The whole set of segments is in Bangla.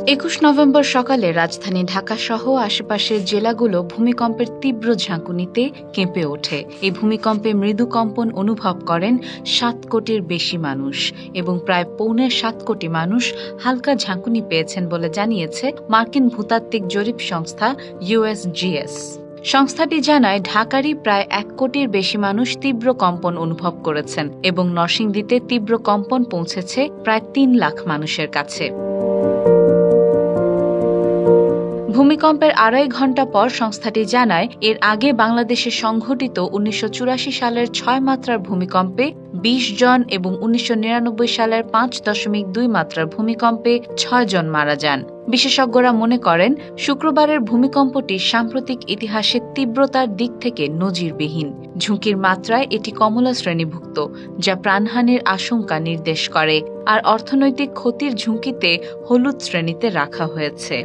২১ নভেম্বর সকালে রাজধানী ঢাকাসহ আশেপাশের জেলাগুলো ভূমিকম্পের তীব্র ঝাঁকুনিতে কেঁপে ওঠে। এই ভূমিকম্পে মৃদু কম্পন অনুভব করেন ৭ কোটির বেশি মানুষ এবং প্রায় ৭.৫ কোটি মানুষ হালকা ঝাঁকুনি পেয়েছেন বলে জানিয়েছে মার্কিন ভূতাত্ত্বিক জরিপ সংস্থা USGS। সংস্থাটি জানায় ঢাকারই প্রায় ১ কোটির বেশি মানুষ তীব্র কম্পন অনুভব করেছেন এবং নরসিংদীতে তীব্র কম্পন পৌঁছেছে প্রায় ৩ লাখ মানুষের কাছে। ভূমিকম্পের ২.৫ ঘণ্টা পর সংস্থাটি জানায় এর আগে বাংলাদেশে সংঘটিত ১৯৮৪ সালের ৬ মাত্রার ভূমিকম্পে ২০ জন এবং ১৯৯৯ সালের ৫.২ মাত্রার ভূমিকম্পে ৬ জন মারা যান। বিশেষজ্ঞরা মনে করেন শুক্রবারের ভূমিকম্পটি সাম্প্রতিক ইতিহাসের তীব্রতার দিক থেকে নজিরবিহীন। ঝুঁকির মাত্রায় এটি কমলা শ্রেণীভুক্ত, যা প্রাণহানির আশঙ্কা নির্দেশ করে, আর অর্থনৈতিক ক্ষতির ঝুঁকিতে হলুদ শ্রেণীতে রাখা হয়েছে।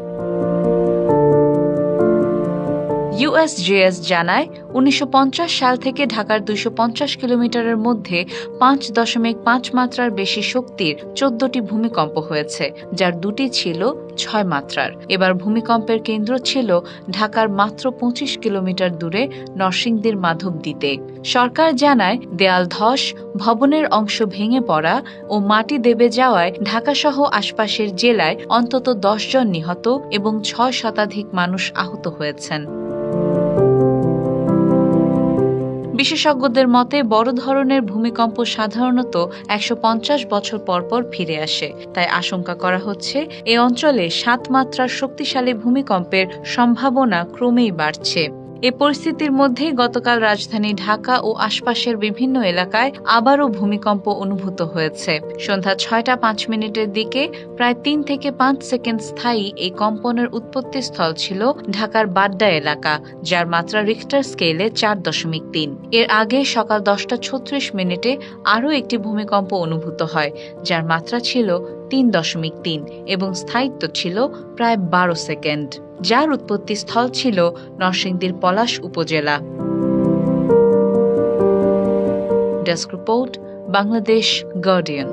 USGS জানায় ১৯৫০ সাল থেকে ঢাকার ২৫০ কিলোমিটারের মধ্যে ৫.৫ মাত্রার বেশি শক্তির ১৪টি ভূমিকম্প হয়েছে, যার ২টি ছিল ৬ মাত্রার। এবার ভূমিকম্পের কেন্দ্র ছিল ঢাকার মাত্র ২৫ কিলোমিটার দূরে নরসিংদীর মাধবদীতে। সরকার জানায় দেয়াল ধস, ভবনের অংশ ভেঙে পড়া ও মাটি দেবে যাওয়ায় ঢাকাসহ আশপাশের জেলায় অন্তত ১০ জন নিহত এবং ৬ শতাধিক মানুষ আহত হয়েছেন। বিশেষজ্ঞদের মতে বড় ধরনের ভূমিকম্প সাধারণত ১৫০ বছর পরপর ফিরে আসে। তাই আশঙ্কা করা হচ্ছে এ অঞ্চলে ৭ মাত্রার শক্তিশালী ভূমিকম্পের সম্ভাবনা ক্রমেই বাড়ছে। এ পরিস্থিতির মধ্যেই গতকাল রাজধানী ঢাকা ও আশপাশের বিভিন্ন এলাকায় আবারও ভূমিকম্প অনুভূত হয়েছে। সন্ধ্যা ৬টা ৫ মিনিটের দিকে প্রায় ৩ থেকে ৫ সেকেন্ড স্থায়ী এই কম্পনের উৎপত্তিস্থল ছিল ঢাকার বাড্ডা এলাকা, যার মাত্রা রিখটার স্কেলে ৪.৩। এর আগে সকাল ১০টা ৩৬ মিনিটে আরও একটি ভূমিকম্প অনুভূত হয়, যার মাত্রা ছিল ৩.৩ এবং স্থায়িত্ব ছিল প্রায় ১২ সেকেন্ড, যার উৎপত্তিস্থল ছিল নরসিংদীর পলাশ উপজেলা। Desk report, Bangladesh guardian.